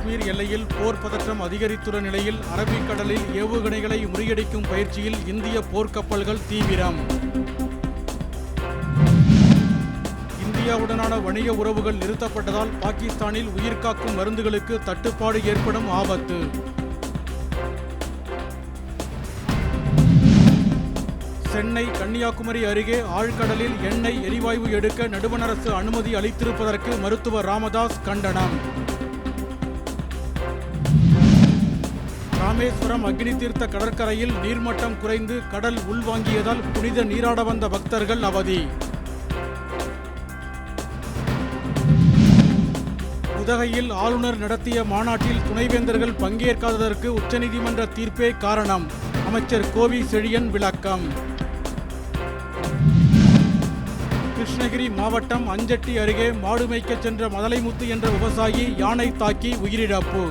காஷ்மீர் எல்லையில் போர் பதற்றம் அதிகரித்துள்ள நிலையில் அரபிக்கடலில் ஏவுகணைகளை முறியடிக்கும் பயிற்சியில் இந்திய போர்க்கப்பல்கள் தீவிரம். இந்தியாவுடனான வணிக உறவுகள் நிறுத்தப்பட்டதால் பாகிஸ்தானில் உயிர்காக்கும் மருந்துகளுக்கு தட்டுப்பாடு ஏற்படும் ஆபத்து. சென்னை கன்னியாகுமரி அருகே ஆழ்கடலில் எண்ணெய் எரிவாயு எடுக்க நடுவண் அரசு அனுமதி அளித்திருப்பதற்கு மருத்துவர் ராமதாஸ் கண்டனம். ராமேஸ்வரம் அக்னி தீர்த்த கடற்கரையில் நீர்மட்டம் குறைந்து கடல் உள்வாங்கியதால் புனித நீராட வந்த பக்தர்கள் அவதி. உதகையில் ஆளுநர் நடத்திய மாநாட்டில் துணைவேந்தர்கள் பங்கேற்காததற்கு உச்சநீதிமன்ற தீர்ப்பே காரணம். அமைச்சர் கோவி செழியன் விளக்கம். கிருஷ்ணகிரி மாவட்டம் அஞ்சட்டி அருகே மாடு மேய்க்கச் சென்ற மதலைமுத்து என்ற விவசாயி யானை தாக்கி உயிரிழப்பு.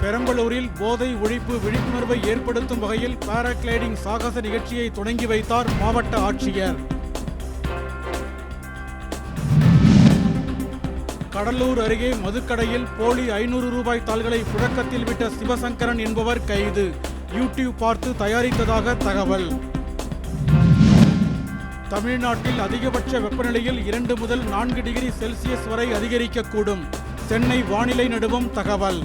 பெரம்பலூரில் போதை ஒழிப்பு விழிப்புணர்வை ஏற்படுத்தும் வகையில் பாராகிளைடிங் சாகச நிகழ்ச்சியை தொடங்கி வைத்தார் மாவட்ட ஆட்சியர். கடலூர் அருகே மதுக்கடையில் போலி 500 ரூபாய் தாள்களை புழக்கத்தில் விட்ட சிவசங்கரன் என்பவர் கைது. யூடியூப் பார்த்து தயாரித்ததாக தகவல். தமிழ்நாட்டில் அதிகபட்ச வெப்பநிலையில் 2 முதல் 4 டிகிரி செல்சியஸ் வரை அதிகரிக்கக்கூடும். சென்னை வானிலை நடுவம் தகவல்.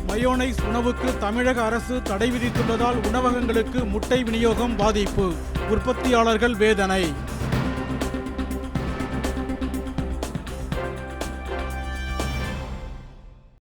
மயோனைஸ் உணவுக்கு தமிழக அரசு தடை விதித்துள்ளதால் உணவகங்களுக்கு முட்டை விநியோகம் பாதிப்பு. உற்பத்தியாளர்கள் வேதனை.